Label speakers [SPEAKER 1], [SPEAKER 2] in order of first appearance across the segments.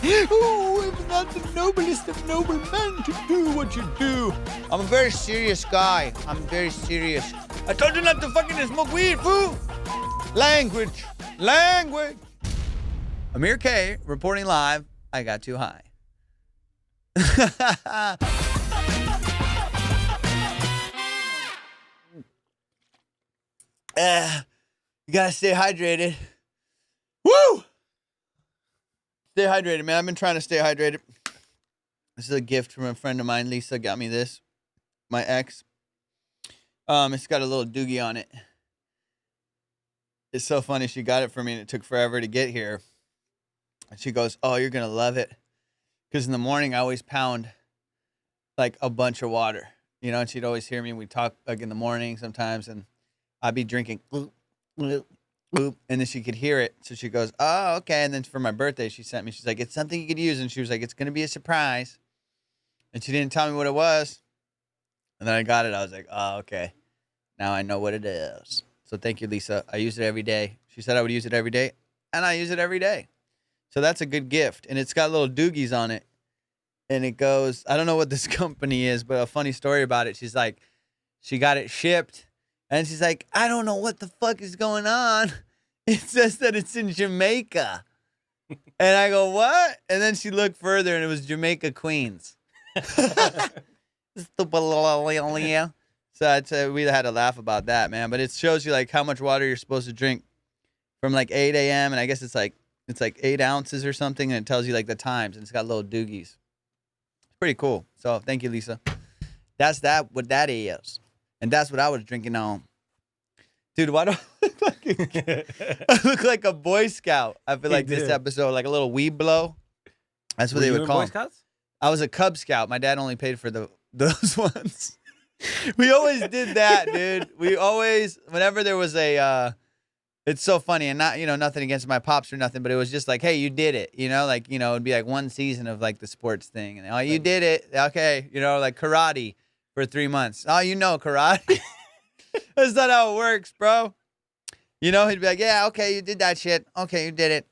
[SPEAKER 1] Oh, it's not the noblest of noble men to do what you do. I'm a very serious guy. I'm very serious. I told you not to fucking smoke weed, fool. Language. Amir K reporting live. I got too high. You gotta stay hydrated. Woo! Stay hydrated, man. I've been trying to stay hydrated. This is a gift from a friend of mine. Lisa got me this. My ex. It's got a little doogie on it. It's so funny. She got it for me and it took forever to get here. And she goes, oh, you're going to love it. Because in the morning, I always pound like a bunch of water. You know, and she'd always hear me. We'd talk like in the morning sometimes. And I'd be drinking. And then she could hear it. So she goes, oh, okay. And then for my birthday, she sent me. She's like, it's something you could use. And she was like, it's going to be a surprise. And she didn't tell me what it was. And then I got it. I was like, oh, okay. Now I know what it is. So thank you, Lisa. I use it every day. She said I would use it every day. And I use it every day. So that's a good gift. And it's got little doogies on it. And it goes, I don't know what this company is, but a funny story about it. She's like, she got it shipped. And she's like, I don't know what the fuck is going on. It says that it's in Jamaica. And I go, what? And then she looked further and it was Jamaica Queens. So I'd say we had to laugh about that, man. But it shows you like how much water you're supposed to drink from like 8 a.m. And I guess it's like 8 ounces or something. And it tells you like the times. And it's got little doogies. It's pretty cool. So thank you, Lisa. That's what that is. And that's what I was drinking on. Dude, why do I look like a Boy Scout? I feel like this episode, like a little weed blow. That's what they would call
[SPEAKER 2] Boy
[SPEAKER 1] them.
[SPEAKER 2] Scouts?
[SPEAKER 1] I was a Cub Scout. My dad only paid for those ones. We always did that, dude. We always, whenever there was it's so funny, and not, nothing against my pops or nothing, but it was just like, hey, you did it, like, it'd be like one season of like the sports thing, and oh, you did it, okay, like karate for 3 months. Oh, karate. That's not how it works, bro. He'd be like, yeah, okay, you did that shit. Okay, you did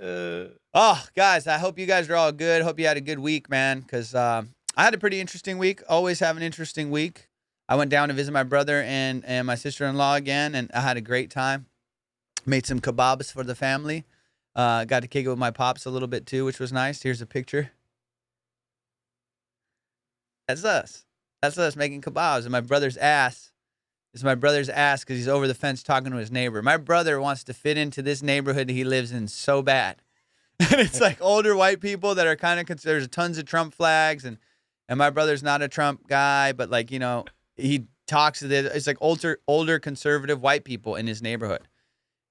[SPEAKER 1] it. Oh, guys, I hope you guys are all good. Hope you had a good week, man, because I had a pretty interesting week. Always have an interesting week. I went down to visit my brother and my sister-in-law again, and I had a great time. Made some kebabs for the family. Got to kick it with my pops a little bit, too, which was nice. Here's a picture. That's us. That's us making kebabs. And my brother's ass is my brother's ass because he's over the fence talking to his neighbor. My brother wants to fit into this neighborhood he lives in so bad. And it's like older white people that are kind of, there's tons of Trump flags. And my brother's not a Trump guy, but like, he talks to it's like older conservative white people in his neighborhood.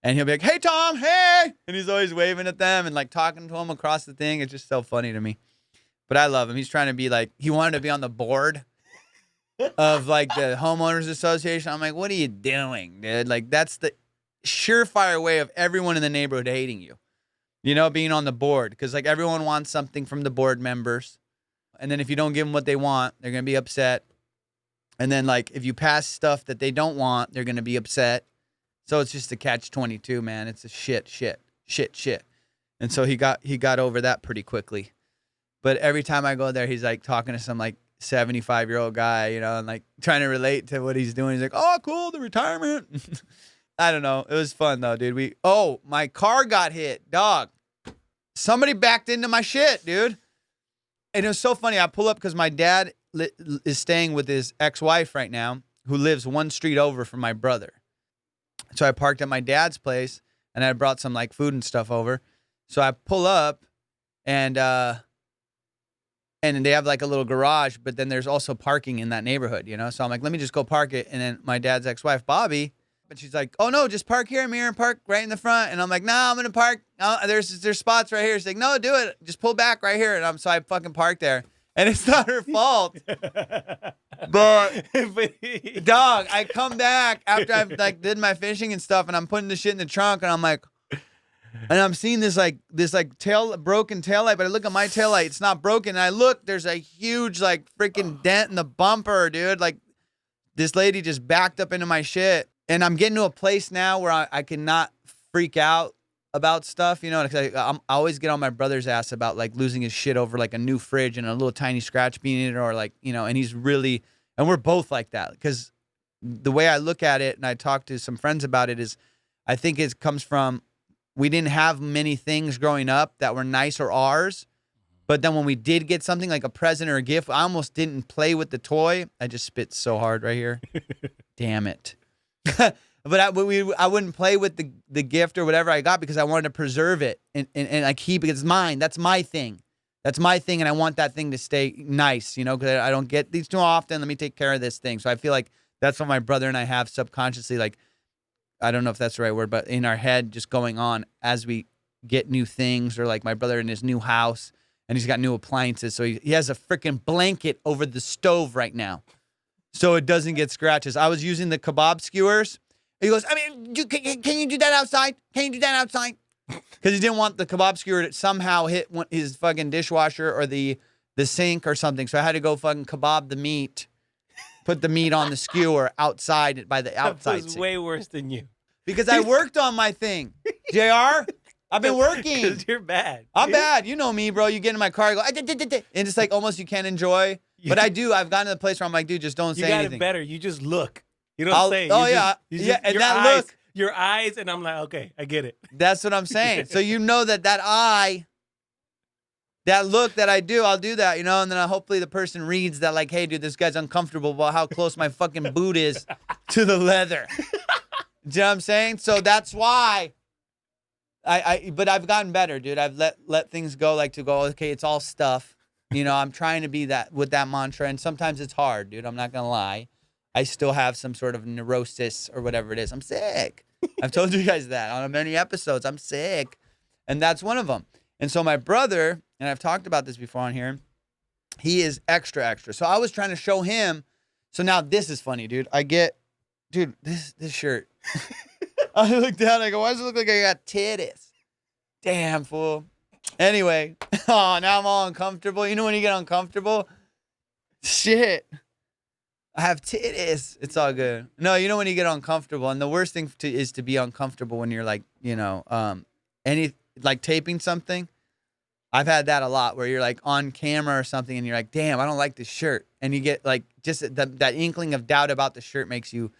[SPEAKER 1] And he'll be like, hey, Tom, hey. And he's always waving at them and like talking to them across the thing. It's just so funny to me. But I love him. He's trying to be like, he wanted to be on the board of like the homeowners association. I'm like, what are you doing, dude? Like, that's the surefire way of everyone in the neighborhood hating you, being on the board. Because like everyone wants something from the board members. And then if you don't give them what they want, they're going to be upset. And then like if you pass stuff that they don't want, they're going to be upset. So it's just a catch-22, man. It's a shit. And so he got over that pretty quickly. But every time I go there, he's like talking to some like 75-year-old guy, and like trying to relate to what he's doing. He's like, oh, cool, the retirement. I don't know. It was fun though, dude. My car got hit, dog. Somebody backed into my shit, dude. And it was so funny. I pull up because my dad is staying with his ex-wife right now, who lives one street over from my brother. So I parked at my dad's place, and I brought some like food and stuff over. So I pull up, and they have like a little garage, but then there's also parking in that neighborhood, So I'm like, let me just go park it. And then my dad's ex-wife, Bobby, but she's like, oh no, just park here, Amir, and park right in the front. And I'm like, nah, I'm gonna park. There's spots right here. She's like, no, do it. Just pull back right here. And so I fucking parked there. And it's not her fault. But dog, I come back after I've like did my fishing and stuff, and I'm putting the shit in the trunk, and I'm like, and I'm seeing this broken taillight, but I look at my taillight, it's not broken. And I look, there's a huge like freaking dent in the bumper, dude. Like this lady just backed up into my shit. And I'm getting to a place now where I cannot freak out about stuff, you know, 'cause I always get on my brother's ass about like losing his shit over like a new fridge and a little tiny scratch being in it, or like, you know, and we're both like that, because the way I look at it, and I talked to some friends about it, is I think it comes from, we didn't have many things growing up that were nice or ours. But then when we did get something like a present or a gift, I almost didn't play with the toy. I just spit so hard right here. Damn it. But I wouldn't play with the gift or whatever I got, because I wanted to preserve it and I keep it. It's mine. That's my thing. That's my thing, and I want that thing to stay nice, you know, because I don't get these too often. Let me take care of this thing. So I feel like that's what my brother and I have subconsciously, like, I don't know if that's the right word, but in our head, just going on as we get new things, or like my brother in his new house, and he's got new appliances. So he has a freaking blanket over the stove right now, so it doesn't get scratches. I was using the kebab skewers. He goes, I mean, can you do that outside? Can you do that outside? Because he didn't want the kebab skewer to somehow hit his fucking dishwasher or the sink or something. So I had to go fucking kebab the meat, put the meat on the skewer outside by the outside.
[SPEAKER 2] That was way worse than you.
[SPEAKER 1] Because I worked on my thing, JR. I've been working.
[SPEAKER 2] Because you're bad.
[SPEAKER 1] I'm bad. You know me, bro. You get in my car, I go, and it's like almost you can't enjoy. But I do. I've gotten to the place where I'm like, dude, just don't say anything.
[SPEAKER 2] You got it better. You just look. You don't say.
[SPEAKER 1] Oh, yeah.
[SPEAKER 2] Yeah, and that look. Your eyes, and I'm like, okay, I get it.
[SPEAKER 1] That's what I'm saying. So you know that eye, that look that I do, I'll do that, you know, and then hopefully the person reads that like, hey, dude, this guy's uncomfortable about how close my fucking boot is to the leather. Do you know what I'm saying? So that's why but I've gotten better, dude. I've let things go, like to go, okay, it's all stuff. You know, I'm trying to be that with that mantra, and sometimes it's hard, dude. I'm not going to lie. I still have some sort of neurosis or whatever it is. I'm sick. I've told you guys that on many episodes. I'm sick. And that's one of them. And so my brother, and I've talked about this before on here, he is extra, extra. So I was trying to show him. So now this is funny, dude. Dude, this shirt. I look down, I go, why does it look like I got titties? Damn, fool. Anyway, oh, now I'm all uncomfortable. You know when you get uncomfortable? Shit. I have titties. It's all good. No, you know when you get uncomfortable, and the worst thing is to be uncomfortable when you're like, you know, like taping something. I've had that a lot where you're like on camera or something, and you're like, damn, I don't like this shirt, and you get like just that inkling of doubt about the shirt makes you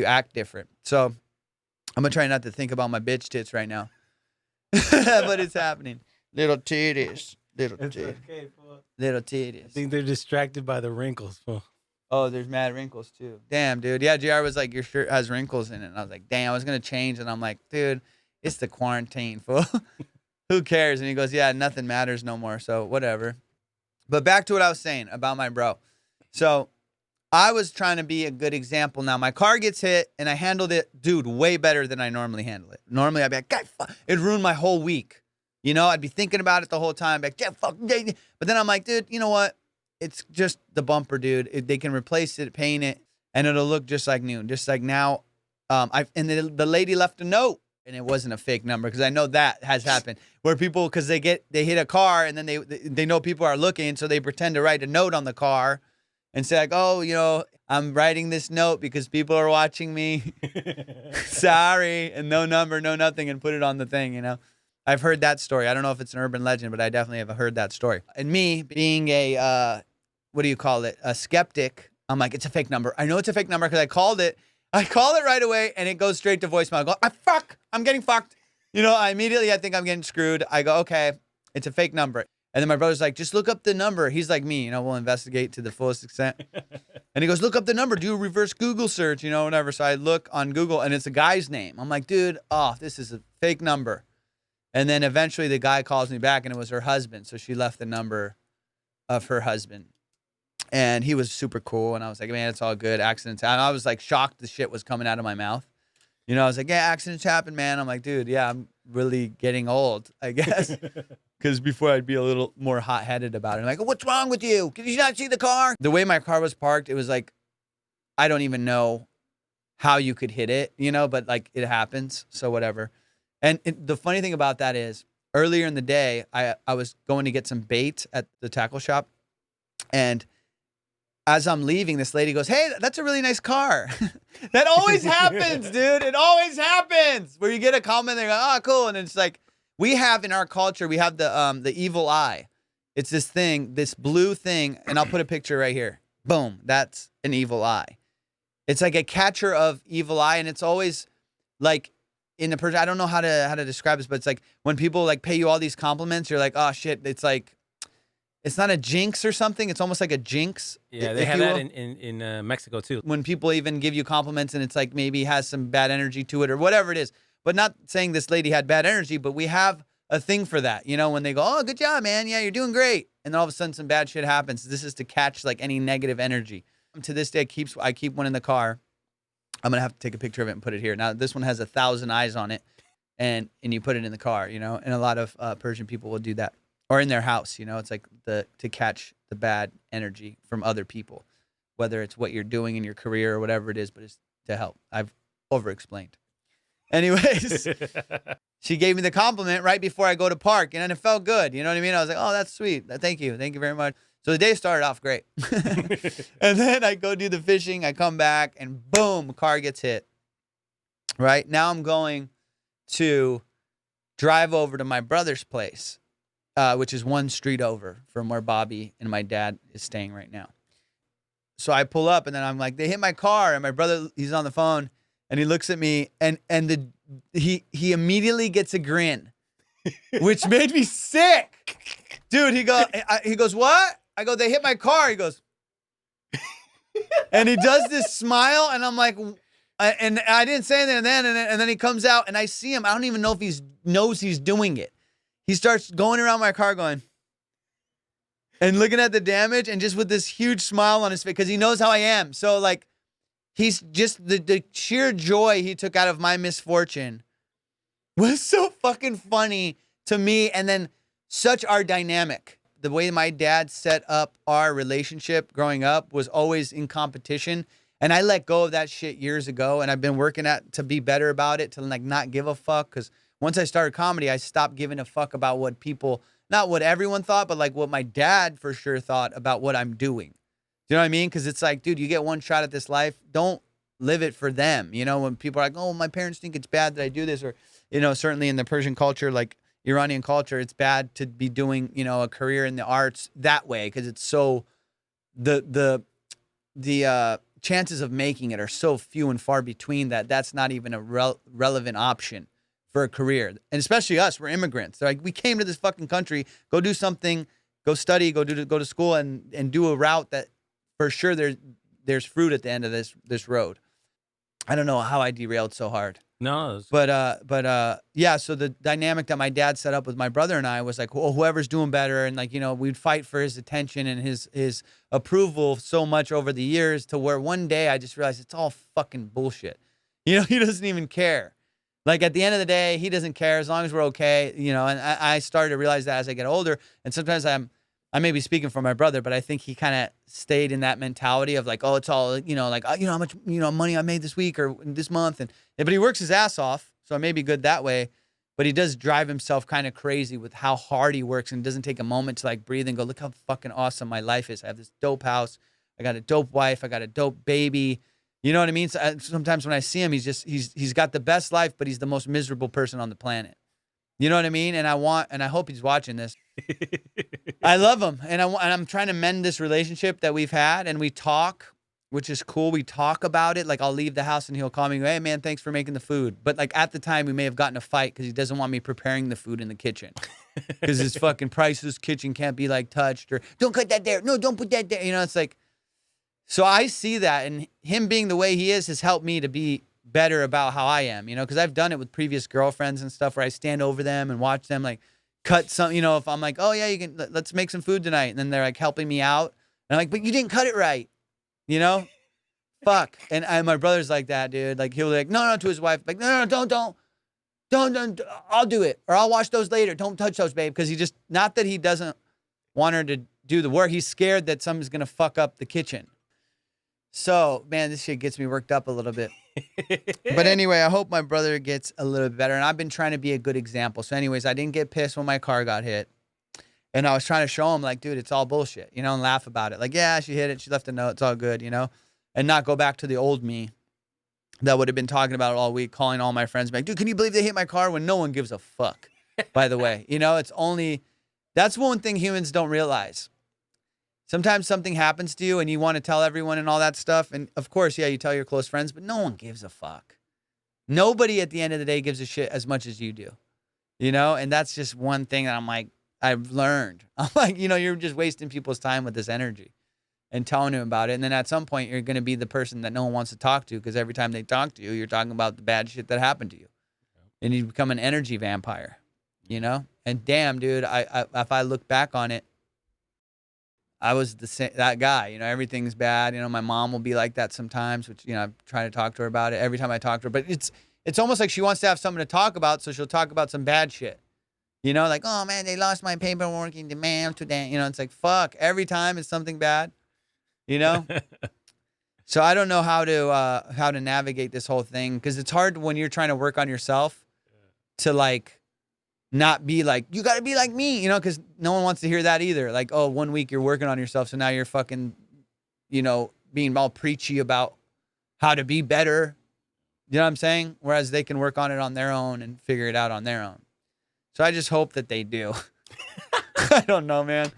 [SPEAKER 1] act different. So I'm gonna try not to think about my bitch tits right now, but it's happening. Little titties, little titties, okay, little titties.
[SPEAKER 2] I think they're distracted by the wrinkles, fool.
[SPEAKER 1] Oh, there's mad wrinkles too. Damn, dude. Yeah, JR was like, your shirt has wrinkles in it. And I was like, damn, I was going to change. And I'm like, dude, it's the quarantine, fool. Who cares? And he goes, yeah, nothing matters no more. So whatever. But back to what I was saying about my bro. So I was trying to be a good example. Now my car gets hit and I handled it, dude, way better than I normally handle it. Normally I'd be like, God, fuck. It'd ruin my whole week. You know, I'd be thinking about it the whole time. Like, yeah, fuck. But then I'm like, dude, you know what? It's just the bumper, dude. They can replace it, paint it, and it'll look just like new. Just like now, the lady left a note, and it wasn't a fake number, because I know that has happened where people, because they hit a car, and then they know people are looking, so they pretend to write a note on the car, and say like, oh, you know, I'm writing this note because people are watching me. Sorry, and no number, no nothing, and put it on the thing. You know, I've heard that story. I don't know if it's an urban legend, but I definitely have heard that story. And me being a what do you call it? A skeptic. I'm like, it's a fake number. I know it's a fake number because I called it. I call it right away, and it goes straight to voicemail. I go, I'm getting fucked. You know, I think I'm getting screwed. I go, okay, it's a fake number. And then my brother's like, just look up the number. He's like me, you know, we'll investigate to the fullest extent. And he goes, look up the number. Do a reverse Google search, you know, whatever. So I look on Google, and it's a guy's name. I'm like, dude, this is a fake number. And then eventually the guy calls me back, and it was her husband. So she left the number of her husband. And he was super cool. And I was like, man, it's all good. Accidents happen. I was like shocked the shit was coming out of my mouth. You know, I was like, yeah, accidents happen, man. I'm like, dude, yeah, I'm really getting old, I guess. Because before I'd be a little more hot-headed about it. I'm like, what's wrong with you? Can you not see the car? The way my car was parked, it was like, I don't even know how you could hit it, you know, but like it happens. So whatever. And the funny thing about that is earlier in the day, I was going to get some bait at the tackle shop. And as I'm leaving, this lady goes, "Hey, that's a really nice car." That always happens, dude. It always happens where you get a comment, they go, "Oh, cool," and it's like we have in our culture, we have the evil eye. It's this thing, this blue thing, and I'll put a picture right here. Boom, that's an evil eye. It's like a catcher of evil eye, and it's always like in the person. I don't know how to describe this, but it's like when people like pay you all these compliments, you're like, "Oh shit," it's like. It's not a jinx or something. It's almost like a jinx.
[SPEAKER 2] Yeah, they have that in Mexico too.
[SPEAKER 1] When people even give you compliments and it's like maybe has some bad energy to it or whatever it is. But not saying this lady had bad energy, but we have a thing for that. You know, when they go, "Oh, good job, man. Yeah, you're doing great." And then all of a sudden some bad shit happens. This is to catch like any negative energy. To this day, I keep one in the car. I'm going to have to take a picture of it and put it here. Now, this one has 1,000 eyes on it and you put it in the car, you know, and a lot of Persian people will do that. Or in their house, you know, it's like to catch the bad energy from other people, whether it's what you're doing in your career or whatever it is, but it's to help. I've over-explained. Anyways, she gave me the compliment right before I go to park, and it felt good. You know what I mean? I was like, "Oh, that's sweet. Thank you. Thank you very much." So the day started off great. And then I go do the fishing. I come back, and boom, car gets hit. Right? Now I'm going to drive over to my brother's place. Which is one street over from where Bobby and my dad is staying right now. So I pull up and then I'm like, they hit my car, and my brother, he's on the phone and he looks at me and he immediately gets a grin, which made me sick. Dude, he goes, "What?" I go, "They hit my car." He goes, and he does this smile, and I'm like, and I didn't say anything then, and then he comes out and I see him. I don't even know if he knows he's doing it. He starts going around my car going and looking at the damage and just with this huge smile on his face because he knows how I am. So like he's just the sheer joy he took out of my misfortune was so fucking funny to me. And then such our dynamic. The way my dad set up our relationship growing up was always in competition. And I let go of that shit years ago. And I've been working to be better about it, to like not give a fuck. Because once I started comedy, I stopped giving a fuck about what people, not what everyone thought, but like what my dad for sure thought about what I'm doing. You know what I mean? Because it's like, dude, you get one shot at this life. Don't live it for them. You know, when people are like, "Oh, my parents think it's bad that I do this," or, you know, certainly in the Persian culture, like Iranian culture, it's bad to be doing, you know, a career in the arts that way because it's so, the chances of making it are so few and far between that's not even a relevant option for a career. And especially us, we're immigrants. They're like, we came to this fucking country, go do something, go study, go to school and do a route that for sure there's fruit at the end of this road. I don't know how I derailed so hard.
[SPEAKER 2] No.
[SPEAKER 1] But yeah, so the dynamic that my dad set up with my brother and I was like, well, whoever's doing better, and like, you know, we'd fight for his attention and his approval so much over the years to where one day I just realized it's all fucking bullshit. You know, he doesn't even care. Like at the end of the day, he doesn't care as long as we're okay, you know, and I started to realize that as I get older. And sometimes I may be speaking for my brother, but I think he kind of stayed in that mentality of like, oh, it's all, you know, like, you know, how much, you know, money I made this week or this month. But he works his ass off. So it may be good that way, but he does drive himself kind of crazy with how hard he works and doesn't take a moment to like breathe and go, look how fucking awesome my life is. I have this dope house. I got a dope wife. I got a dope baby. You know what I mean? So sometimes when I see him, he's got the best life, but he's the most miserable person on the planet. You know what I mean? And I hope he's watching this. I love him. And I'm trying to mend this relationship that we've had, and we talk, which is cool. We talk about it. Like I'll leave the house and he'll call me and go, "Hey man, thanks for making the food." But like at the time we may have gotten a fight because he doesn't want me preparing the food in the kitchen. Because his fucking priceless kitchen can't be like touched, or don't cut that there. No, don't put that there. You know, it's like, so I see that, and him being the way he is has helped me to be better about how I am, you know, because I've done it with previous girlfriends and stuff where I stand over them and watch them like cut some, you know, if I'm like, "Oh yeah, you can, let's make some food tonight." And then they're like helping me out. And I'm like, "But you didn't cut it right." You know? Fuck. And my brother's like that, dude. Like he'll be like, no, to his wife. Like, no, don't. I'll do it. Or I'll wash those later. Don't touch those, babe. Because he just, not that he doesn't want her to do the work. He's scared that something's going to fuck up the kitchen. So, man, this shit gets me worked up a little bit. But anyway, I hope my brother gets a little bit better. And I've been trying to be a good example. So anyways, I didn't get pissed when my car got hit. And I was trying to show him, like, dude, it's all bullshit, you know, and laugh about it. Like, yeah, she hit it. She left a note. It's all good, you know, and not go back to the old me that would have been talking about it all week, calling all my friends back. Dude, can you believe they hit my car when no one gives a fuck, by the way? You know, that's one thing humans don't realize. Sometimes something happens to you and you want to tell everyone and all that stuff. And of course, yeah, you tell your close friends, but no one gives a fuck. Nobody at the end of the day gives a shit as much as you do, you know? And that's just one thing that I'm like, I've learned. I'm like, you know, you're just wasting people's time with this energy and telling them about it. And then at some point, you're going to be the person that no one wants to talk to because every time they talk to you, you're talking about the bad shit that happened to you. And you become an energy vampire, you know? And damn, dude, I if I look back on it, I was that guy, you know, everything's bad. You know, my mom will be like that sometimes, which, you know, I'm trying to talk to her about it every time I talk to her. But it's almost like she wants to have something to talk about, so she'll talk about some bad shit. You know, like, oh, man, they lost my paperwork in the mail today. You know, it's like, fuck, every time it's something bad, you know? So I don't know how to navigate this whole thing because it's hard when you're trying to work on yourself to, like, not be like, you got to be like me, you know, because no one wants to hear that either. Like, oh, 1 week you're working on yourself, so now you're fucking, you know, being all preachy about how to be better. You know what I'm saying? Whereas they can work on it on their own and figure it out on their own. So I just hope that they do. I don't know, man.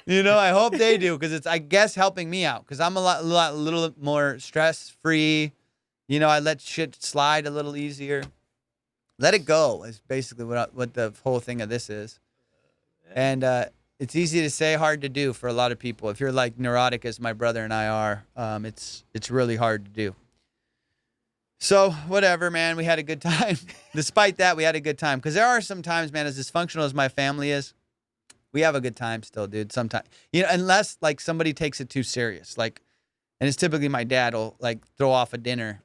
[SPEAKER 1] You know, I hope they do because it's, I guess, helping me out because I'm a little more stress-free. You know, I let shit slide a little easier. Let it go is basically what the whole thing of this is. And it's easy to say, hard to do for a lot of people. If you're like neurotic as my brother and I are, it's really hard to do. So whatever, man, we had a good time. Despite that, we had a good time. Because there are some times, man, as dysfunctional as my family is, we have a good time still, dude. Sometimes, you know, unless like somebody takes it too serious. Like, and it's typically my dad will like throw off a dinner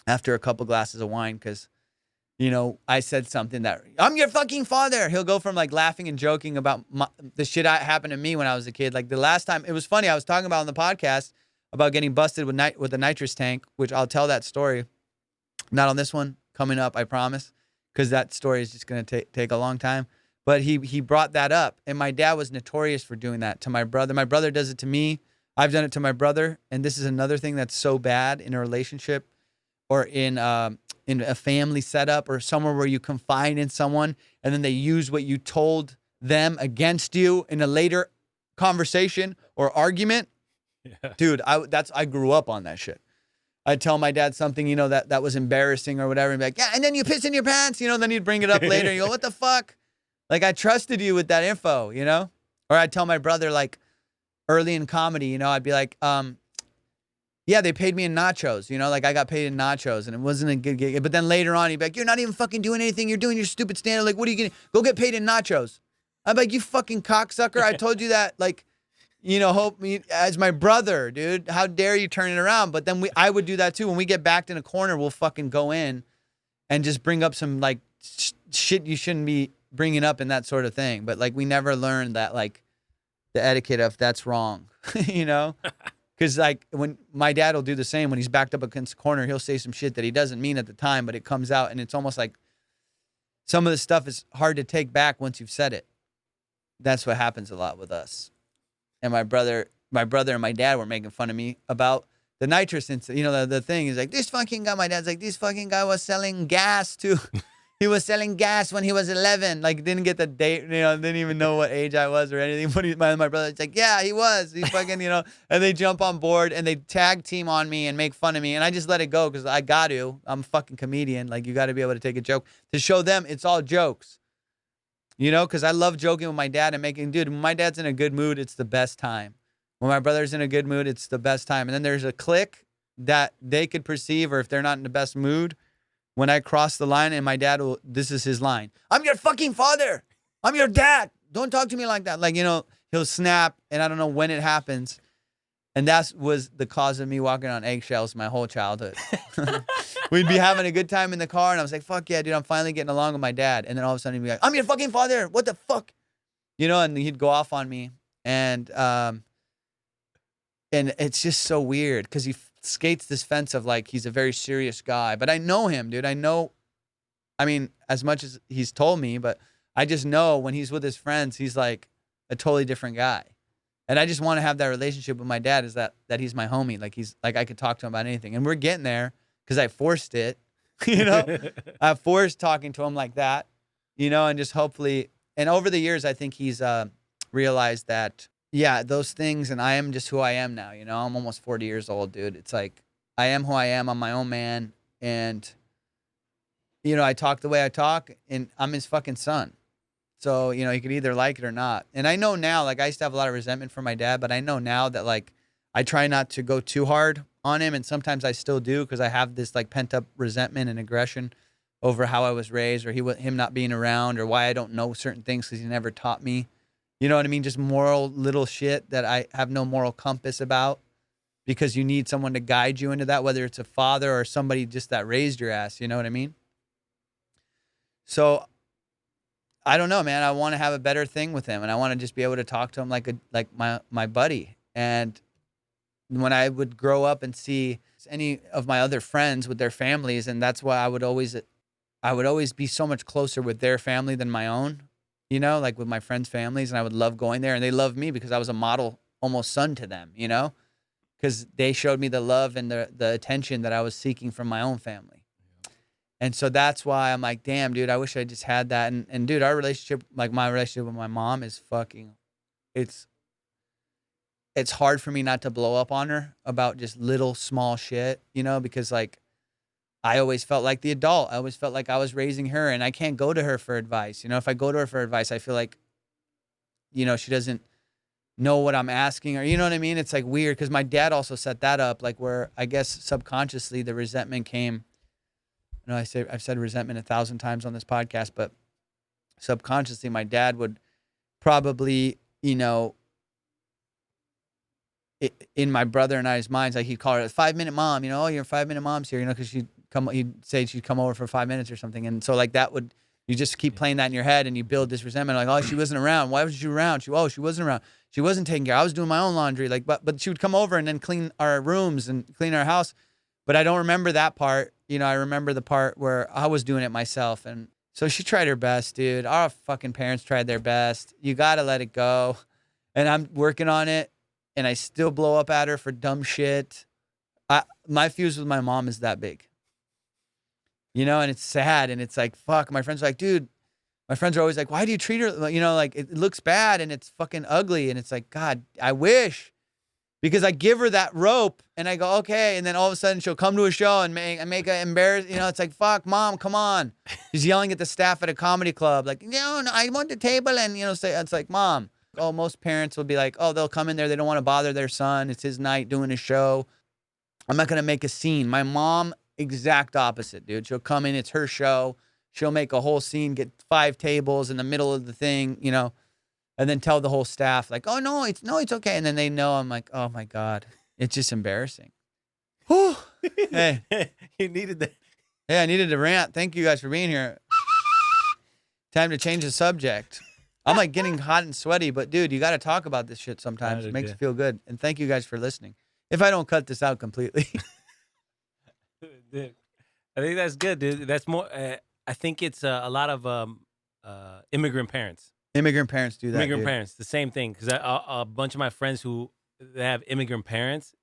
[SPEAKER 1] after a couple glasses of wine because, you know, I said something that, I'm your fucking father. He'll go from like laughing and joking about the shit that happened to me when I was a kid. Like the last time, it was funny, I was talking about on the podcast about getting busted with a nitrous tank, which I'll tell that story. Not on this one, coming up, I promise, because that story is just going to take a long time. But he brought that up, and my dad was notorious for doing that to my brother. My brother does it to me. I've done it to my brother, and this is another thing that's so bad in a relationship or in a family setup or somewhere where you confide in someone, and then they use what you told them against you in a later conversation or argument. Yeah. Dude, I grew up on that shit. I'd tell my dad something, you know, that was embarrassing or whatever, and be like, yeah, and then you piss in your pants, you know, and then he'd bring it up later, and you go, what the fuck? Like, I trusted you with that info, you know? Or I'd tell my brother, like, early in comedy, you know, I'd be like, yeah, they paid me in nachos, you know, like, I got paid in nachos, and it wasn't a good gig. But then later on, he'd be like, you're not even fucking doing anything, you're doing your stupid stand-up, like, what are you getting? Go get paid in nachos. I'm like, you fucking cocksucker, I told you that, like, you know, hope me as my brother, dude. How dare you turn it around? But then I would do that too. When we get backed in a corner, we'll fucking go in and just bring up some like shit you shouldn't be bringing up and that sort of thing. But like we never learned that like the etiquette of that's wrong, you know? Because like when my dad will do the same when he's backed up against the corner, he'll say some shit that he doesn't mean at the time, but it comes out and it's almost like some of the stuff is hard to take back once you've said it. That's what happens a lot with us. And my brother and my dad were making fun of me about the nitrous incident. You know, the thing is like, this fucking guy, my dad's like, this fucking guy was selling gas he was selling gas when he was 11. Like, didn't get the date, you know, didn't even know what age I was or anything. But my brother's like, yeah, he was. He fucking, you know, and they jump on board and they tag team on me and make fun of me. And I just let it go because I got to. I'm a fucking comedian. Like, you got to be able to take a joke to show them it's all jokes. You know, because I love joking with my dad and dude, when my dad's in a good mood, it's the best time. When my brother's in a good mood, it's the best time. And then there's a click that they could perceive, or if they're not in the best mood, when I cross the line and my dad this is his line. I'm your fucking father. I'm your dad. Don't talk to me like that. Like, you know, he'll snap and I don't know when it happens. And that was the cause of me walking on eggshells my whole childhood. We'd be having a good time in the car, and I was like, fuck yeah, dude, I'm finally getting along with my dad. And then all of a sudden he'd be like, I'm your fucking father. What the fuck? You know, and he'd go off on me. And it's just so weird because he skates this fence of like, he's a very serious guy. But I know him, dude. I mean, as much as he's told me, but I just know when he's with his friends, he's like a totally different guy. And I just want to have that relationship with my dad, is that he's my homie. Like he's like, I could talk to him about anything. And we're getting there because I forced it, you know, I forced talking to him like that, you know, and just hopefully, and over the years, I think he's realized that, yeah, those things. And I am just who I am now. You know, I'm almost 40 years old, dude. It's like, I am who I am. I'm my own man. And, you know, I talk the way I talk, and I'm his fucking son. So, you know, he could either like it or not. And I know now, like, I used to have a lot of resentment for my dad, but I know now that, like, I try not to go too hard on him. And sometimes I still do, because I have this, like, pent up resentment and aggression over how I was raised, or him not being around, or why I don't know certain things because he never taught me. You know what I mean? Just moral little shit that I have no moral compass about, because you need someone to guide you into that, whether it's a father or somebody just that raised your ass. You know what I mean? So I don't know, man. I want to have a better thing with him, and I want to just be able to talk to him like my buddy. And when I would grow up and see any of my other friends with their families, and that's why I would always be so much closer with their family than my own, you know, like with my friends' families, and I would love going there, and they loved me because I was a model almost son to them, you know, because they showed me the love and the attention that I was seeking from my own family. And so that's why I'm like, damn, dude, I wish I just had that. And dude, our relationship, like my relationship with my mom, is fucking, it's hard for me not to blow up on her about just little small shit, you know, because like I always felt like the adult. I always felt like I was raising her, and I can't go to her for advice. You know, if I go to her for advice, I feel like, you know, she doesn't know what I'm asking, or, you know what I mean? It's like weird, because my dad also set that up, like where I guess subconsciously the resentment came. You know, I've said resentment 1,000 times on this podcast, but subconsciously my dad would probably, you know, in my brother and I's minds, like he'd call her a 5-minute mom, you know, oh, your 5-minute mom's here, you know, because he'd say she'd come over for 5 minutes or something. And so like you just keep playing that in your head, and you build this resentment, like, oh, she wasn't around. Why wasn't she around? She wasn't around. She wasn't taking care. I was doing my own laundry. Like, but she would come over and then clean our rooms and clean our house. But I don't remember that part. You know, I remember the part where I was doing it myself. And so she tried her best, dude. Our fucking parents tried their best. You got to let it go. And I'm working on it, and I still blow up at her for dumb shit. My fuse with my mom is that big. You know, and it's sad. And it's like, fuck. My friends are like, dude, my friends are always like, why do you treat her? You know, like it looks bad and it's fucking ugly. And it's like, God, I wish. Because I give her that rope, and I go, okay. And then all of a sudden she'll come to a show and make her embarrassed. You know, it's like, fuck, mom, come on. She's yelling at the staff at a comedy club. Like, no, I want the table. And, you know, say, it's like, mom. Oh, most parents will be like, oh, they'll come in there. They don't want to bother their son. It's his night doing a show. I'm not going to make a scene. My mom, exact opposite, dude. She'll come in. It's her show. She'll make a whole scene, get 5 tables in the middle of the thing, you know. And then tell the whole staff, like, oh, no, it's okay. And then they know. I'm like, oh, my God. It's just embarrassing. Whew. Hey.
[SPEAKER 2] You needed that.
[SPEAKER 1] Hey, I needed to rant. Thank you guys for being here. Time to change the subject. I'm like getting hot and sweaty, but dude, you got to talk about this shit sometimes. It makes you feel good. And thank you guys for listening. If I don't cut this out completely.
[SPEAKER 2] Dude, I think that's good, dude. That's more, I think it's a lot of immigrant parents.
[SPEAKER 1] Immigrant parents do that.
[SPEAKER 2] Immigrant parents, the same thing. Because a bunch of my friends who have immigrant parents,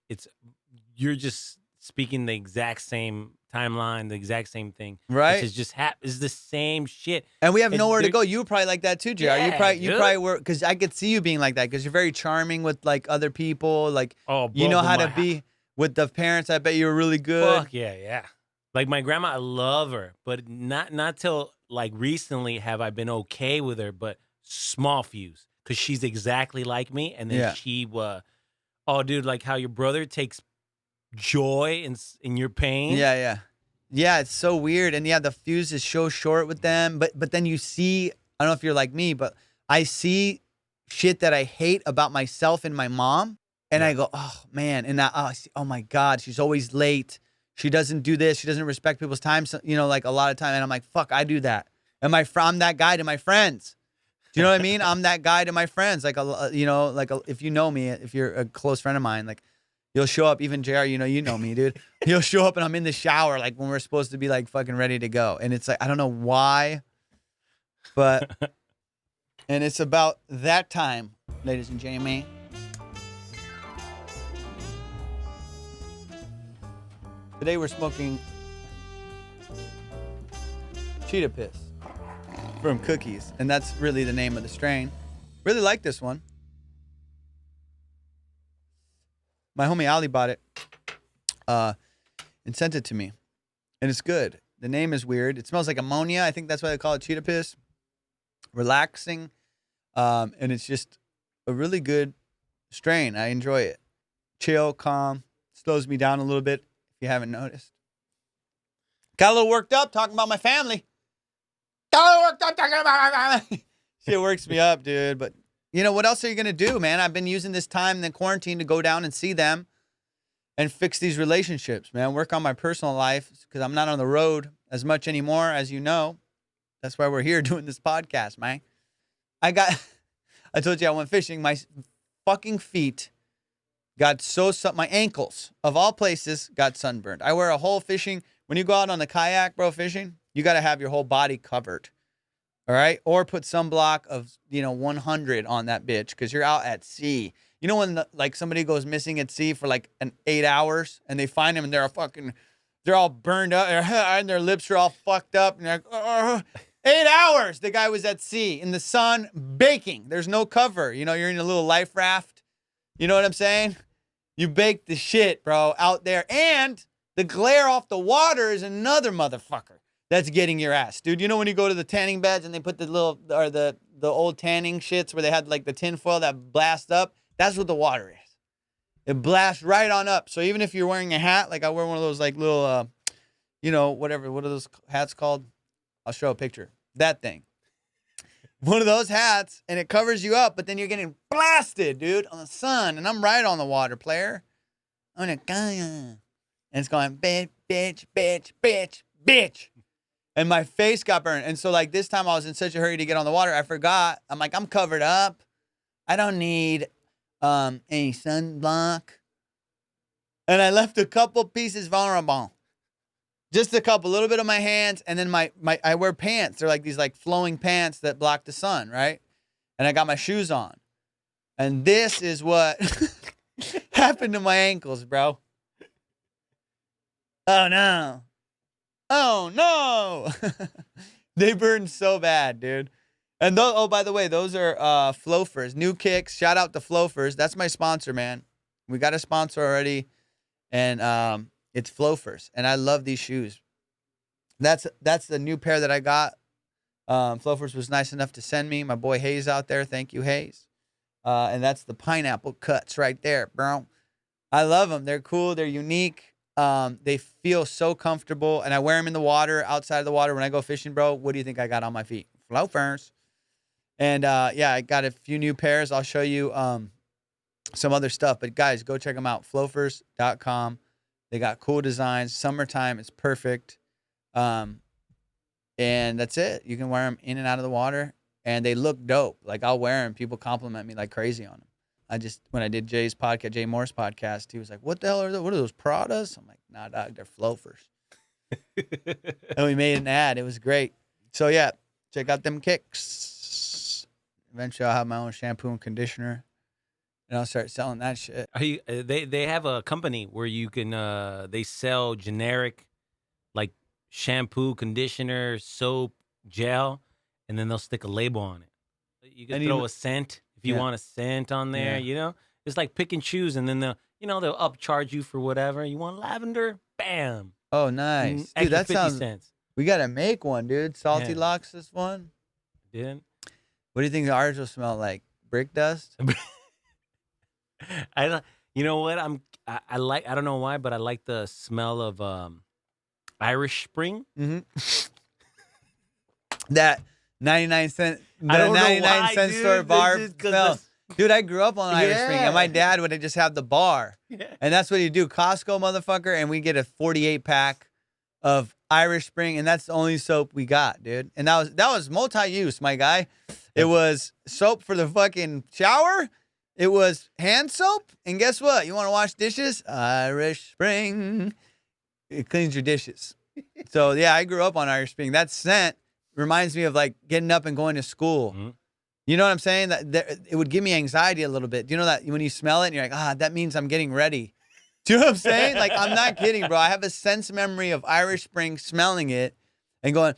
[SPEAKER 2] you're just speaking the exact same timeline, the exact same thing.
[SPEAKER 1] Right.
[SPEAKER 2] It's just is the same shit.
[SPEAKER 1] And we have nowhere to go. You were probably like that too, JR.
[SPEAKER 2] Yeah,
[SPEAKER 1] you probably were, because I could see you being like that, because you're very charming with like other people. Like, you know how to be with the parents. I bet you were really good.
[SPEAKER 2] Fuck yeah. Like my grandma, I love her, but not till like recently have I been okay with her, but small fuse, because she's exactly like me. And then she oh dude, like how your brother takes joy in your pain.
[SPEAKER 1] Yeah, it's so weird. And yeah, the fuse is so short with them, but then you see, I don't know if you're like me, but I see shit that I hate about myself and my mom, and I go, oh man, and oh my God, she's always late, she doesn't do this, she doesn't respect people's time, so, you know, like a lot of time. And I'm like, fuck, I do that. And I'm that guy to my friends. Do you know what I mean? I'm that guy to my friends. Like, you know, like if you know me, if you're a close friend of mine, like you'll show up, even JR, you know me, dude. You'll show up and I'm in the shower, like when we're supposed to be like fucking ready to go. And it's like, I don't know why, but, and it's about that time ladies and gentlemen. Today we're smoking cheetah piss from Cookies, and that's really the name of the strain. Really like this one. My homie Ali bought it and sent it to me, and it's good. The name is weird. It smells like ammonia. I think that's why they call it cheetah piss. Relaxing, and it's just a really good strain. I enjoy it. Chill, calm, slows me down a little bit, if you haven't noticed. Got a little worked up talking about my family. Got a little worked up talking about my family. Shit works me up, dude. But, you know, what else are you going to do, man? I've been using this time in the quarantine to go down and see them and fix these relationships, man. Work on my personal life because I'm not on the road as much anymore, as you know. That's why we're here doing this podcast, man. I told you I went fishing. My fucking feet got my ankles, of all places, got sunburned. I wear a whole fishing. When you go out on the kayak, bro, fishing, you got to have your whole body covered. All right? Or put sunblock of, 100 on that bitch because you're out at sea. You know when, somebody goes missing at sea for, 8 hours and they find them and they're all burned up and their lips are all fucked up and they're like, 8 hours the guy was at sea in the sun baking. There's no cover. You're in a little life raft. You know what I'm saying? You bake the shit, bro, out there. And the glare off the water is another motherfucker that's getting your ass. Dude, when you go to the tanning beds and they put the old tanning shits where they had the tin foil that blast up? That's what the water is. It blasts right on up. So even if you're wearing a hat, I wear one of those little, whatever, what are those hats called? I'll show a picture. That thing. One of those hats, and it covers you up, but then you're getting blasted, dude, on the sun. And I'm right on the water, player. I'm a guy. And it's going, bitch, bitch, bitch, bitch, bitch. And my face got burned. And so, this time I was in such a hurry to get on the water, I forgot. I'm I'm covered up. I don't need any sunblock. And I left a couple pieces vulnerable. Just a couple, a little bit of my hands, and then I wear pants. They're these flowing pants that block the sun, right? And I got my shoes on. And this is what happened to my ankles, bro. Oh no. Oh no. They burned so bad, dude. And by the way, those are Flofers, new kicks. Shout out to Flofers. That's my sponsor, man. We got a sponsor already, and it's Flofers, and I love these shoes. That's the new pair that I got. Flofers was nice enough to send me. My boy Hayes out there. Thank you, Hayes. And that's the pineapple cuts right there, bro. I love them. They're cool. They're unique. They feel so comfortable, and I wear them in the water, outside of the water when I go fishing, bro. What do you think I got on my feet? Flofers. And I got a few new pairs. I'll show you some other stuff. But guys, go check them out. Flofers.com. They got cool designs. Summertime is perfect. And that's it. You can wear them in and out of the water. And they look dope. I'll wear them. People compliment me like crazy on them. When I did Jay Moore's podcast, he was like, what the hell are those? What are those, Pradas? I'm like, nah, dog, they're Flofers. And we made an ad. It was great. So, yeah, check out them kicks. Eventually, I'll have my own shampoo and conditioner. And I'll start selling that shit.
[SPEAKER 2] They have a company where you can they sell generic shampoo, conditioner, soap, gel, and then they'll stick a label on it. You can throw a scent if you want a scent on there. Yeah. It's like pick and choose, and then they'll upcharge you for whatever you want. Lavender, bam.
[SPEAKER 1] Oh, nice, dude. That
[SPEAKER 2] 50
[SPEAKER 1] sounds.
[SPEAKER 2] cents.
[SPEAKER 1] We gotta make one, dude. Salty Locks, this one.
[SPEAKER 2] Didn't.
[SPEAKER 1] What do you think ours will smell like? Brick dust?
[SPEAKER 2] I don't. You know what? I like. I don't know why, but I like the smell of Irish Spring.
[SPEAKER 1] Mm-hmm. That 99-cent,
[SPEAKER 2] I don't know
[SPEAKER 1] 99-cent
[SPEAKER 2] why,
[SPEAKER 1] store
[SPEAKER 2] dude.
[SPEAKER 1] bar
[SPEAKER 2] It's just
[SPEAKER 1] smell. Dude, I grew up on Irish Spring, and my dad would just have the bar.
[SPEAKER 2] Yeah.
[SPEAKER 1] And that's what he'd do. Costco, motherfucker, and we get a 48-pack of Irish Spring, and that's the only soap we got, dude. And that was multi-use, my guy. It was soap for the fucking shower. It was hand soap. And guess what? You want to wash dishes? Irish Spring. It cleans your dishes. So, yeah, I grew up on Irish Spring. That scent reminds me of, getting up and going to school. Mm-hmm. You know what I'm saying? It would give me anxiety a little bit. Do you know that when you smell it and you're like, that means I'm getting ready. Do you know what I'm saying? Like, I'm not kidding, bro. I have a sense memory of Irish Spring smelling it and going,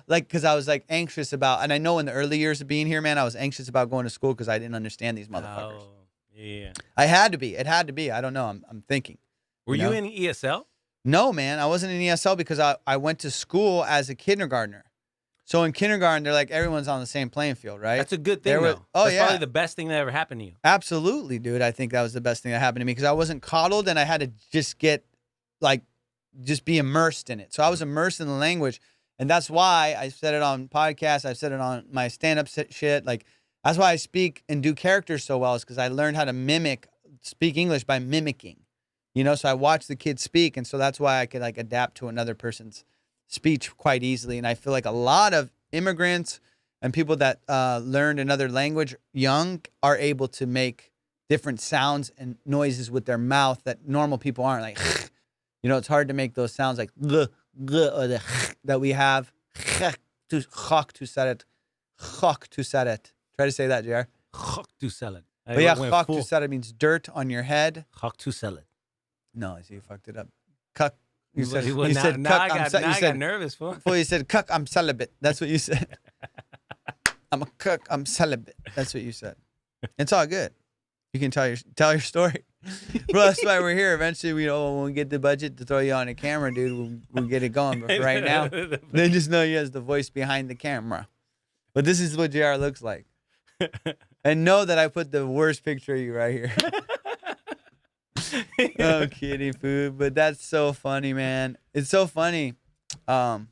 [SPEAKER 1] like, because I was like anxious about, and I know in the early years of being here, man, I was anxious about going to school because I didn't understand these motherfuckers.
[SPEAKER 2] Oh, yeah.
[SPEAKER 1] I had to be. It had to be. I don't know. I'm thinking.
[SPEAKER 2] Were you in ESL?
[SPEAKER 1] No, man. I wasn't in ESL because I went to school as a kindergartner. So in kindergarten, they're like, everyone's on the same playing field, right?
[SPEAKER 2] That's a good thing, though.
[SPEAKER 1] That's
[SPEAKER 2] That's probably the best thing that ever happened to you.
[SPEAKER 1] Absolutely, dude. I think that was the best thing that happened to me because I wasn't coddled and I had to just just be immersed in it. So I was immersed in the language. And that's why I said it on podcasts. I've said it on my stand-up shit. Like, that's why I speak and do characters so well is because I learned how to speak English by mimicking. You know, so I watch the kids speak. And so that's why I could like adapt to another person's speech quite easily. And I feel like a lot of immigrants and people that learned another language young are able to make different sounds and noises with their mouth that normal people aren't. Like, you know, it's hard to make those sounds like or the that we have. To say it. Try to say that, JR.
[SPEAKER 2] To sell it.
[SPEAKER 1] But yeah, chok to say it means dirt on your head.
[SPEAKER 2] Chok to sell it.
[SPEAKER 1] No, I see you fucked it up. Cuck. You said
[SPEAKER 2] I got nervous, fool.
[SPEAKER 1] Well, you said, cuck, I'm celibate. That's what you said. I'm a cuck, I'm celibate. That's what you said. It's all good. You can tell your story. Bro, that's why we're here. Eventually, when we get the budget to throw you on a camera, dude, we'll get it going. But for right now, they just know you as the voice behind the camera. But this is what JR looks like. And know that I put the worst picture of you right here. Oh, kitty food. But that's so funny, man. It's so funny. Yeah,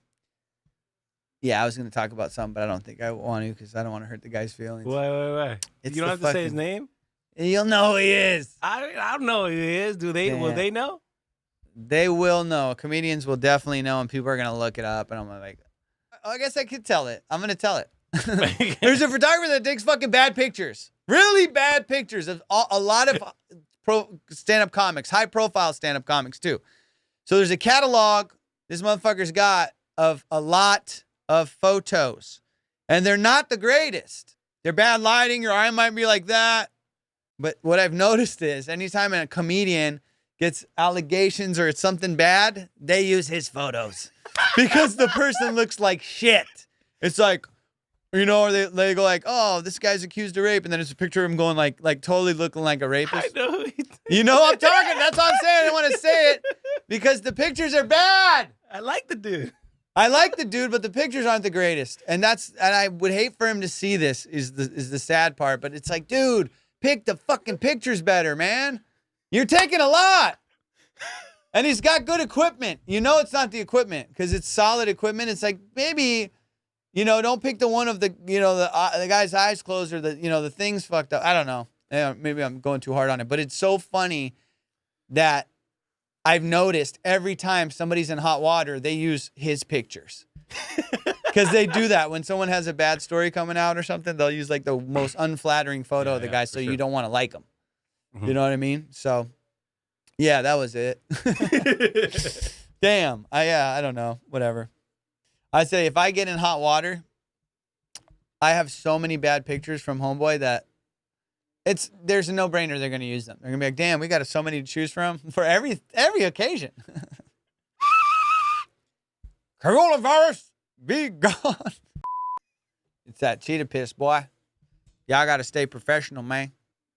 [SPEAKER 1] I was going to talk about something, but I don't think I want to because I don't want to hurt the guy's feelings.
[SPEAKER 2] Why? You don't have to say his name?
[SPEAKER 1] You'll know who he is.
[SPEAKER 2] I don't know who he is. Do they? Will they know?
[SPEAKER 1] They will know. Comedians will definitely know, and people are going to look it up. And I'm like, I guess I could tell it. I'm going to tell it. There's a photographer that takes fucking bad pictures. Really bad pictures of a lot of stand-up comics, high-profile stand-up comics, too. So there's a catalog this motherfucker's got of a lot of photos. And they're not the greatest. They're bad lighting. Your eye might be like that. But what I've noticed is anytime a comedian gets allegations or it's something bad, they use his photos. Because the person looks like shit. It's like, you know, or they go like, oh, this guy's accused of rape. And then it's a picture of him going like totally looking like a rapist.
[SPEAKER 2] I know.
[SPEAKER 1] You know what I'm talking? That's what I'm saying. I don't want to say it because the pictures are bad.
[SPEAKER 2] I like the dude.
[SPEAKER 1] I like the dude, but the pictures aren't the greatest. And I would hate for him to see this is the sad part. But it's like, dude, pick the fucking pictures better, man. You're taking a lot. And he's got good equipment. You know it's not the equipment because it's solid equipment. It's like maybe, you know, don't pick the one of the, you know, the guy's eyes closed or the, you know, the thing's fucked up. I don't know. Maybe I'm going too hard on it. But it's so funny that I've noticed every time somebody's in hot water, they use his pictures. Because they do that. When someone has a bad story coming out or something, they'll use like the most unflattering photo of the guy so you don't want to like him. Mm-hmm. You know what I mean? So, yeah, that was it. Damn. I don't know. Whatever. I say if I get in hot water, I have so many bad pictures from Homeboy that there's a no-brainer they're going to use them. They're going to be like, damn, we got so many to choose from for every occasion. Coronavirus, be gone. It's that cheetah piss, boy. Y'all got to stay professional, man.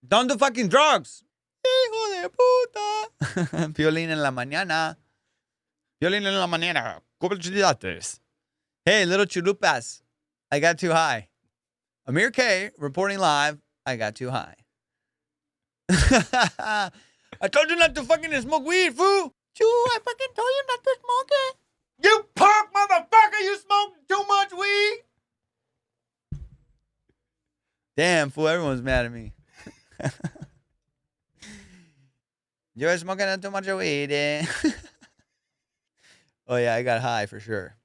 [SPEAKER 1] Don't do fucking drugs. Hijo de puta. Violín en la mañana. Violín en la mañana. Hey, little chulupas. I got too high. Amir K reporting live. I got too high. I told you not to fucking smoke weed, fool. I fucking told you not to smoke it. You punk motherfucker, you smoke too much weed. Damn, fool, everyone's mad at me. You're smoking too much weed, eh? Oh, yeah, I got high for sure.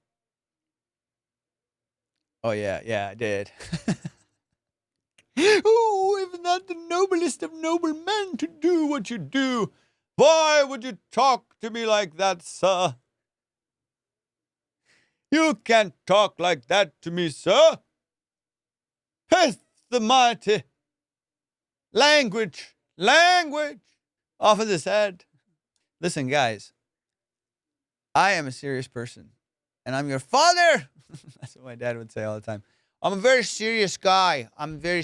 [SPEAKER 1] Oh, yeah, I did. Oh, if not the noblest of noble men to do what you do, why would you talk to me like that, sir? You can't talk like that to me, sir. It's the mighty language. Off of this head. Listen, guys, I am a serious person, and I'm your father. That's what my dad would say all the time. I'm a very serious guy. Amir.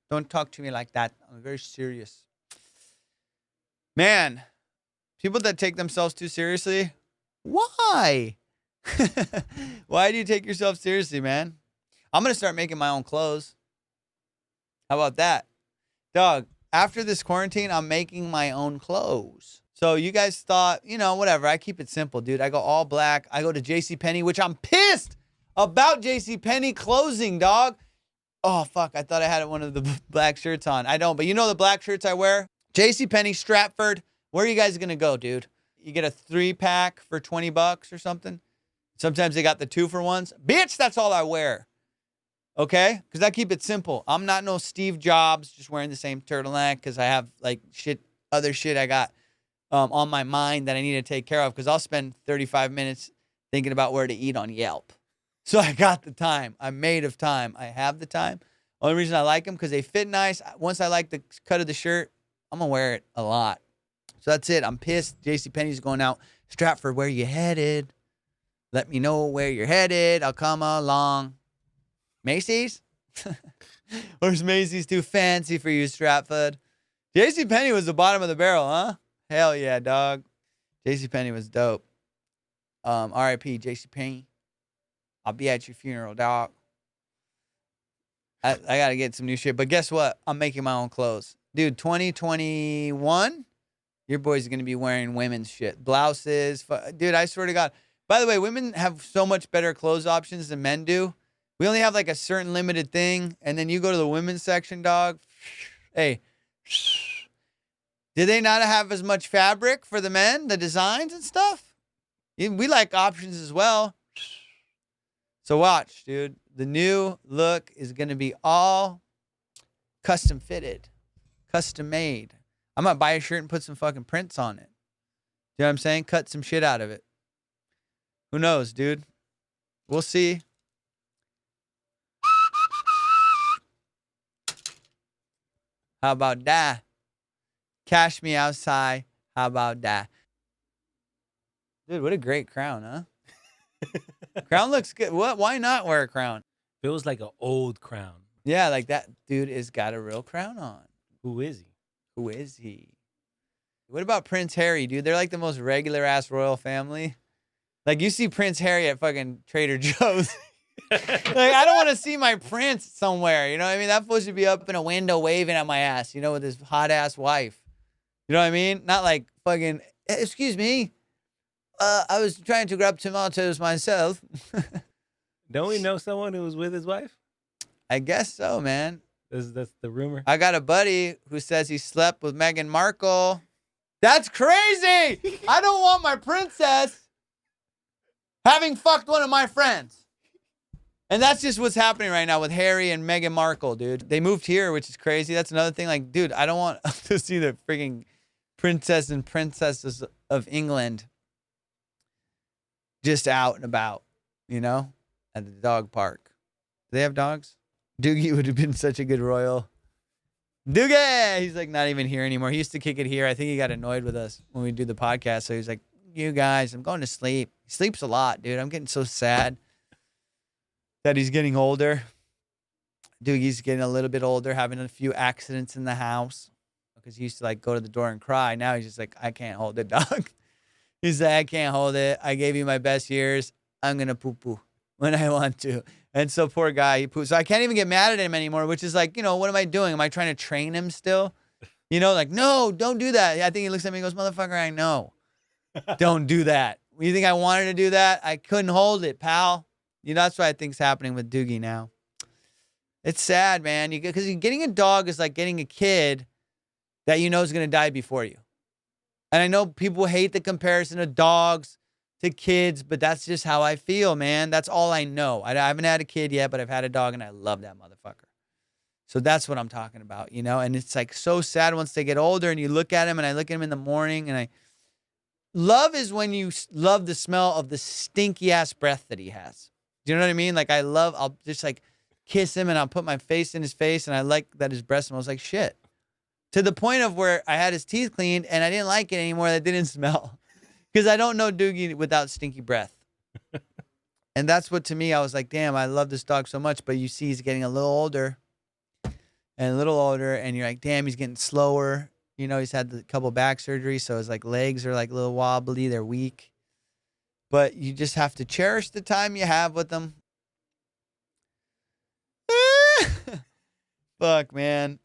[SPEAKER 1] Don't talk to me like that. I'm very serious. Man, people that take themselves too seriously, why? Why do you take yourself seriously, man? I'm going to start making my own clothes. How about that? Dog, after this quarantine, I'm making my own clothes. So you guys thought, whatever. I keep it simple, dude. I go all black. I go to JCPenney, which I'm pissed about JCPenney closing, dog. Oh, fuck. I thought I had one of the black shirts on. I don't, but you know the black shirts I wear? JCPenney, Stratford. Where are you guys going to go, dude? You get a 3-pack for $20 or something. Sometimes they got the 2-for-1s. Bitch, that's all I wear. Okay? Because I keep it simple. I'm not no Steve Jobs just wearing the same turtleneck because I have other shit I got on my mind that I need to take care of because I'll spend 35 minutes thinking about where to eat on Yelp. So I got the time. I'm made of time. I have the time. Only reason I like them because they fit nice. Once I like the cut of the shirt, I'm going to wear it a lot. So that's it. I'm pissed. JCPenney's going out. Stratford, where you headed? Let me know where you're headed. I'll come along. Macy's? Where's Macy's too fancy for you, Stratford? JCPenney was the bottom of the barrel, huh? Hell yeah, dog. JCPenney was dope. R.I.P. JCPenney. I'll be at your funeral, dog. I got to get some new shit. But guess what? I'm making my own clothes. Dude, 2021, your boy's going to be wearing women's shit. Blouses. Dude, I swear to God. By the way, women have so much better clothes options than men do. We only have like a certain limited thing. And then you go to the women's section, dog. Hey. Did they not have as much fabric for the men? The designs and stuff? We like options as well. So watch, dude. The new look is going to be all custom fitted. Custom made. I might buy a shirt and put some fucking prints on it. You know what I'm saying? Cut some shit out of it. Who knows, dude? We'll see. How about that? Cash me outside. How about that? Dude, what a great crown, huh? Crown looks good. What? Why not wear a crown?
[SPEAKER 2] Feels like an old crown.
[SPEAKER 1] Yeah, like that dude has got a real crown on.
[SPEAKER 2] Who is he?
[SPEAKER 1] Who is he? What about Prince Harry, dude? They're like the most regular ass royal family. Like you see Prince Harry at fucking Trader Joe's. Like I don't want to see my prince somewhere. You know what I mean? That fool should be up in a window waving at my ass, with his hot ass wife. You know what I mean? Not like fucking, excuse me. I was trying to grab tomatoes myself.
[SPEAKER 2] Don't we know someone who was with his wife?
[SPEAKER 1] I guess so, man.
[SPEAKER 2] That's the rumor.
[SPEAKER 1] I got a buddy who says he slept with Meghan Markle. That's crazy. I don't want my princess having fucked one of my friends. And that's just what's happening right now with Harry and Meghan Markle, dude. They moved here, which is crazy. That's another thing. Like, dude, I don't want to see the freaking princess and princesses of England just out and about, at the dog park. Do they have dogs? Doogie would have been such a good royal. Doogie! He's like not even here anymore. He used to kick it here. I think he got annoyed with us when we do the podcast. So he's like, you guys, I'm going to sleep. He sleeps a lot, dude. I'm getting so sad that he's getting older. Doogie's getting a little bit older, having a few accidents in the house. Because he used to go to the door and cry. Now he's just like, I can't hold it, dog. He's like, I can't hold it. I gave you my best years. I'm going to poo-poo when I want to. And so poor guy, he poos. So I can't even get mad at him anymore, which is like, what am I doing? Am I trying to train him still? No, don't do that. I think he looks at me and goes, motherfucker, I know. Don't do that. You think I wanted to do that? I couldn't hold it, pal. That's what I think's happening with Doogie now. It's sad, man. Because getting a dog is like getting a kid that is going to die before you. And I know people hate the comparison of dogs to kids, but that's just how I feel, man. That's all I know. I haven't had a kid yet, but I've had a dog, and I love that motherfucker. So that's what I'm talking about, And it's like so sad once they get older, and you look at him, and I look at him in the morning, and love is when you love the smell of the stinky ass breath that he has. Do you know what I mean? Like I'll just kiss him and I'll put my face in his face and I like that his breath smells like shit. To the point of where I had his teeth cleaned and I didn't like it anymore. That didn't smell. Because I don't know Doogie without stinky breath. And that's what, to me, I was like, damn, I love this dog so much. But you see he's getting a little older. And a little older. And you're like, damn, he's getting slower. You know, he's had a couple back surgeries. So his like legs are like a little wobbly. They're weak. But you just have to cherish the time you have with them. Fuck, man.